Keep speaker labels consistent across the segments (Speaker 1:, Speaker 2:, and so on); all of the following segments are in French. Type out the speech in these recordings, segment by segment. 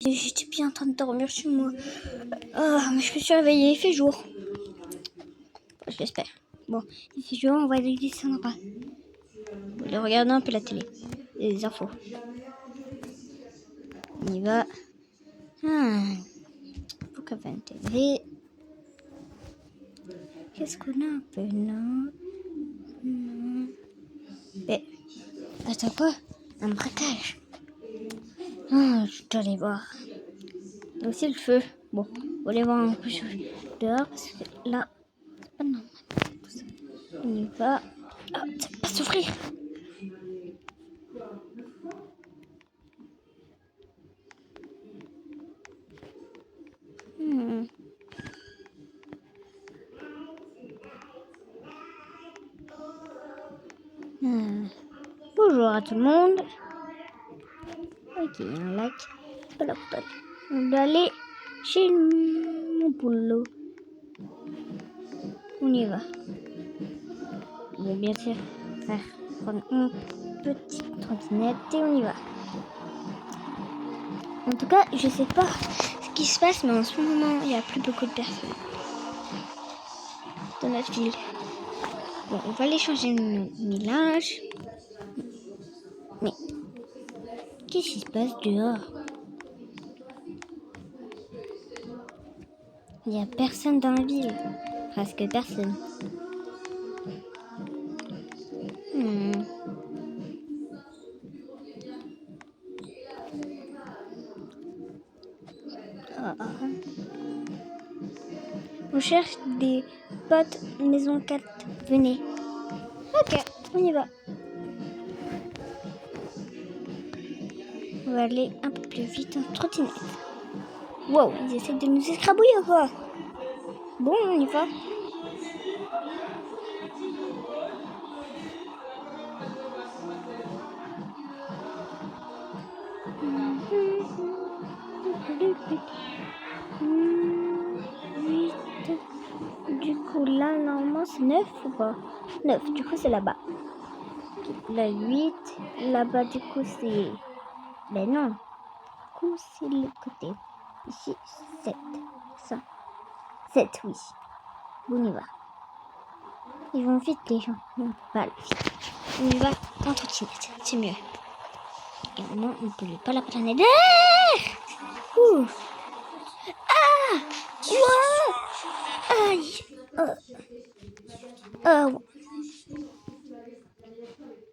Speaker 1: J'étais bien en train de dormir chez moi. Mais je me suis réveillée, il fait jour. J'espère. Bon, il fait jour, on va aller descendre en bas. On va aller regarder un peu la télé. Et les infos. On y va. Faut qu'on fasse une TV. Qu'est-ce qu'on a un peu? Non. Mais, attends quoi? Un braquage. Je dois aller voir. Et aussi le feu. Bon, on va aller voir un peu dehors parce que là, c'est pas normal. On y va. Ça va pas s'ouvrir. Bonjour à tout le monde. Ok, un lac. C'est pas là pour aller. On doit aller chez mon boulot. On y va. Bon, bien sûr, faire prendre une petite trottinette et on y va. En tout cas, je sais pas ce qui se passe, mais en ce moment, il n'y a plus beaucoup de personnes dans notre ville. Bon, on va aller changer nos linge. Mais qu'est-ce qui se passe dehors? Il n'y a personne dans la ville. Presque personne. On cherche des potes maison 4. Venez. Ok, on y va. On va aller un peu plus vite en trottinette. Wow, ils essaient de nous écrabouiller ou quoi? Bon, on y va. Du coup, là, normalement, c'est 9 ou pas? 9, du coup, c'est là-bas. Là, 8. Là-bas, du coup, c'est... Ben non. Du coup, c'est le côté. Ici, 7. 5. 7, oui. On y va. Ils vont vite, les gens. On va aller vite. On y va en trottinette. C'est mieux. Et maintenant, on ne pollue pas la planète. Ouh. Ah! Wow! Aïe!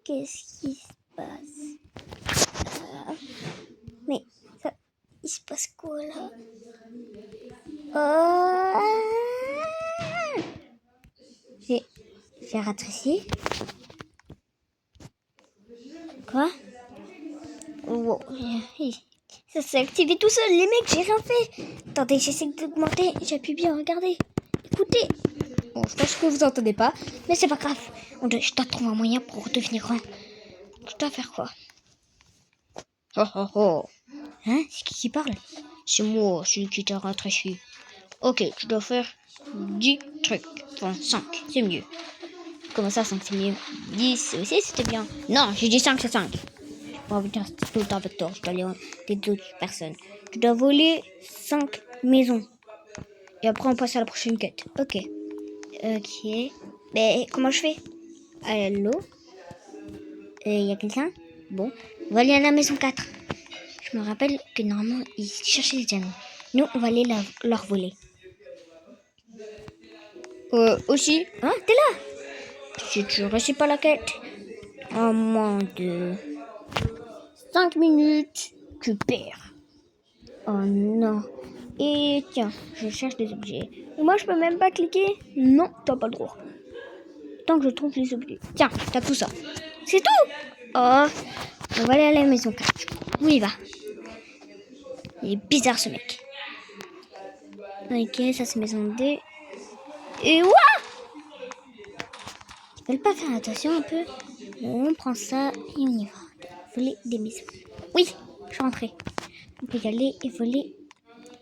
Speaker 1: Qu'est-ce qui se passe? Mais ça, il se passe quoi là? J'ai rétréci. Quoi? Wow. Ça s'est activé tout seul, les mecs, j'ai rien fait. Attendez, j'essaie d'augmenter, j'appuie bien, regardez. Écoutez. Bon, je pense que vous entendez pas, mais c'est pas grave. Je dois trouver un moyen pour redevenir grand. Je dois faire quoi? Oh oh oh. Hein? C'est qui parle? C'est moi, celui qui t'a rétréci. Ok, je dois faire 10 trucs. Enfin, 5, c'est mieux. Comment ça, 5, c'est mieux? 10 aussi, c'était bien. Non, j'ai dit 5, c'est 5. J'ai pas envie de rester tout le temps avec toi. Je dois aller des d'autres personnes. Je dois voler 5 maisons. Et après, on passe à la prochaine quête. Ok. Mais comment je fais? Allô? Y a quelqu'un? Bon. On va aller à la maison 4. Je me rappelle que normalement, ils cherchaient les diamants. Nous, on va aller leur voler. Aussi. Hein? T'es là? Si tu réussis pas la quête, en moins de 5 minutes, tu perds. Oh non. Et tiens, je cherche des objets. Et moi, je peux même pas cliquer? Non, t'as pas le droit. Tant que je trouve les objets. Tiens, t'as tout ça. C'est tout? Oh, on va aller à la maison 4. On y va. Il est bizarre ce mec. Ok, ça c'est maison 2. Et ouah! Ils veulent pas faire attention un peu? On prend ça et on y va. Voler des maisons. Oui, je suis rentrée. On peut y aller et voler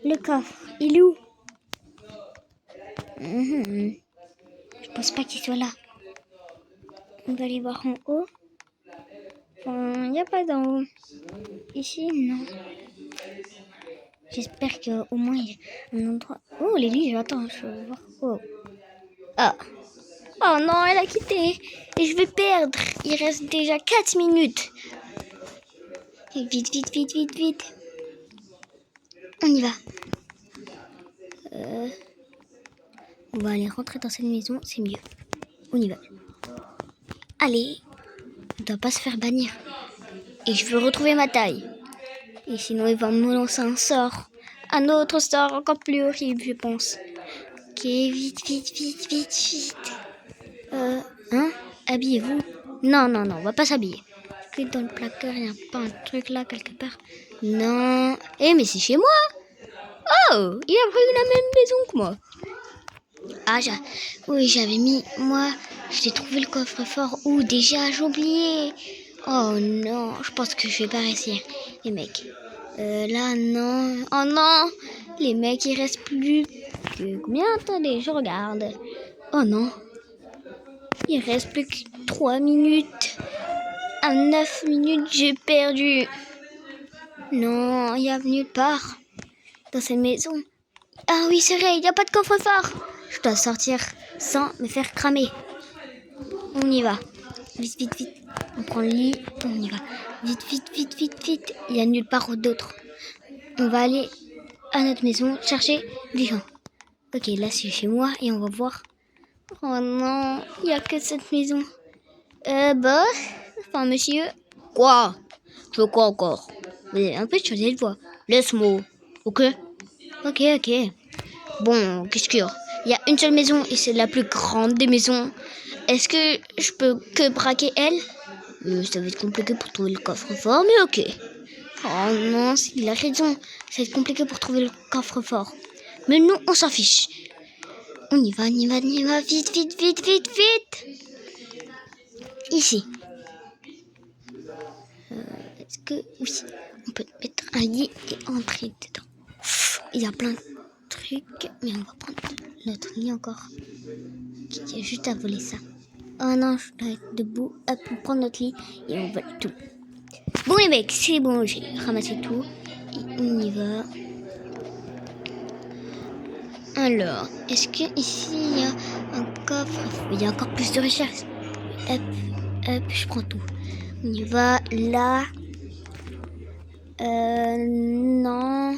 Speaker 1: le coffre. Il est où? Je pense pas qu'il soit là. On va aller voir en haut. Il n'y a pas d'en haut. Ici, non. J'espère qu'au moins il y a un endroit... Oh, les lits, attends, je veux voir. Oh. Ah. Oh non, elle a quitté. Et je vais perdre. Il reste déjà 4 minutes. Et vite, vite, vite, vite, vite. On y va. On va aller rentrer dans cette maison, c'est mieux. On y va. Allez. On ne doit pas se faire bannir. Et je veux retrouver ma taille. Et sinon, il va me lancer un sort. Un autre sort encore plus horrible, je pense. Ok, vite, vite, vite, vite, vite. Hein? Habillez-vous. Non, non, non, on va pas s'habiller. Est-ce que dans le placard, il n'y a pas un truc là, quelque part? Non. Eh, mais c'est chez moi. Oh, il a pris la même maison que moi. Ah, oui, j'avais mis... Moi, j'ai trouvé le coffre-fort. Ouh, déjà, j'ai oublié. Oh non, je pense que je vais pas réussir. Les mecs. Là, non. Oh non. Les mecs, il reste plus que... Combien? Attendez, je regarde. Oh non. Il reste plus que 3 minutes. À 9 minutes, j'ai perdu. Non, il y a nulle part. Dans cette maison. Ah oui, c'est vrai, il n'y a pas de coffre-fort. Je dois sortir sans me faire cramer. On y va. Vite, vite, vite. On prend le lit, on y va. Vite, vite, vite, vite, vite. Il n'y a nulle part d'autre. On va aller à notre maison chercher des gens. Ok, là c'est chez moi et on va voir. Oh non, il n'y a que cette maison. Enfin monsieur. Quoi? Je veux quoi encore? Vous avez un peu changé de voix. Laisse-moi. Ok? Ok. Bon, qu'est-ce qu'il y a? Il y a une seule maison et c'est la plus grande des maisons. Est-ce que je peux que braquer elle? Ça va être compliqué pour trouver le coffre-fort, mais ok. Oh non, il a raison. Ça va être compliqué pour trouver le coffre-fort. Mais nous, on s'en fiche. On y va. Vite, vite, vite, vite, vite. Ici. Est-ce que... Oui, on peut mettre un lit et entrer dedans. Il y a plein de trucs, mais on va prendre notre lit encore. Il y a juste à voler ça. Oh non, je dois être debout. Hop, on prend notre lit et on vole tout. Bon les mecs, c'est bon, j'ai ramassé tout. Et on y va. Alors, est-ce que ici il y a un coffre? Il y a encore plus de recherches. Hop, je prends tout. On y va, là. Non.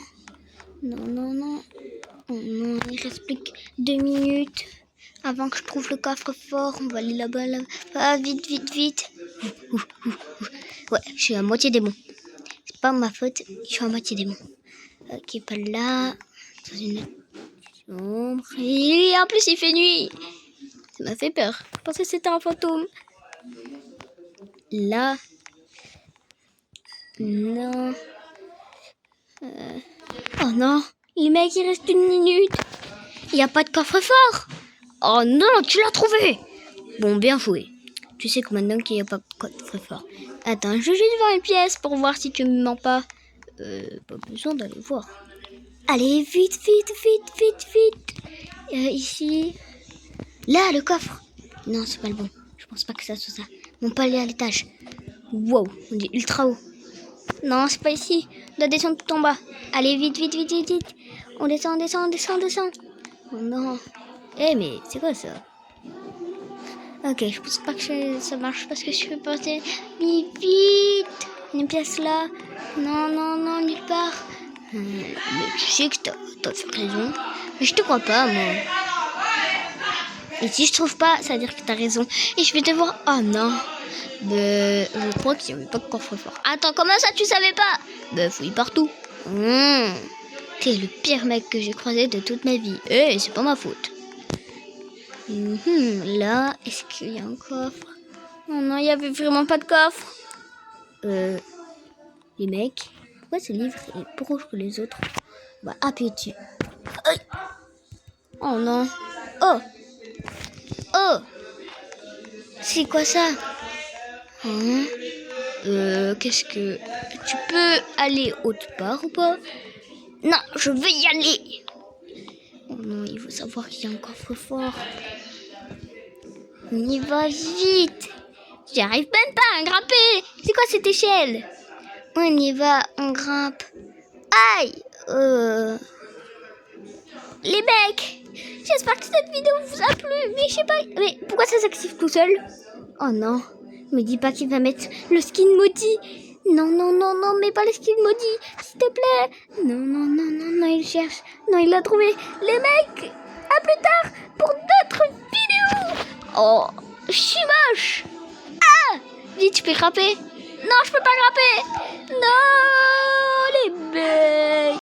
Speaker 1: Non. Oh non, il reste plus que 2 minutes. Avant que je trouve le coffre-fort, on va aller là-bas. Ah, vite. Ouais, je suis à moitié démon. C'est pas ma faute, je suis à moitié démon. Ok, pas là. Dans une chambre. Et en plus, il fait nuit. Ça m'a fait peur. Je pensais que c'était un fantôme. Là. Non. Oh non. Les mecs, il reste 1 minute. Il n'y a pas de coffre-fort. Oh non, tu l'as trouvé. Bon, bien joué. Tu sais que maintenant qu'il n'y a pas de coffre-fort. Attends, je vais juste voir une pièce pour voir si tu me mens pas. Pas besoin d'aller voir. Allez, vite. Ici. Là, le coffre. Non, c'est pas le bon. Je pense pas que ça soit ça. On peut aller à l'étage. Wow, on est ultra haut. Non, c'est pas ici. On doit descendre tout en bas. Allez, vite. On descend. Oh non. Mais c'est quoi ça? Ok, je pense pas que ça marche parce que je peux passer. Mais vite. Une pièce là. Non, nulle part. Mais tu sais que t'as fait raison. Mais je te crois pas, moi. Et si je trouve pas, ça veut dire que t'as raison. Et je vais devoir... Oh non. Je crois qu'il n'y avait pas de coffre-fort. Attends, comment ça tu savais pas? Fouille partout. T'es le pire mec que j'ai croisé de toute ma vie. C'est pas ma faute. Là, est-ce qu'il y a un coffre? Oh non, il y avait vraiment pas de coffre. Les mecs, pourquoi ce livre est plus rouge que les autres? On va appuyer dessus. Oh non. Oh. C'est quoi ça? Qu'est-ce que... Tu peux aller autre part ou pas? Non, je veux y aller. Oh non, il faut savoir qu'il y a un coffre-fort. On y va vite. J'arrive même pas à grimper. C'est quoi cette échelle? On y va, on grimpe. Aïe! Les mecs, j'espère que cette vidéo vous a plu, mais je sais pas, mais pourquoi ça s'active tout seul? Oh non, me dis pas qu'il va mettre le skin maudit. Non, non, non, non, mais pas le skin maudit, s'il te plaît. Non, non, non, non, non, il cherche. Non, il l'a trouvé. Les mecs, à plus tard pour d'autres vidéos. Oh, je suis moche. Ah, vite, je peux grapper. Non, je peux pas grapper. Non, les mecs.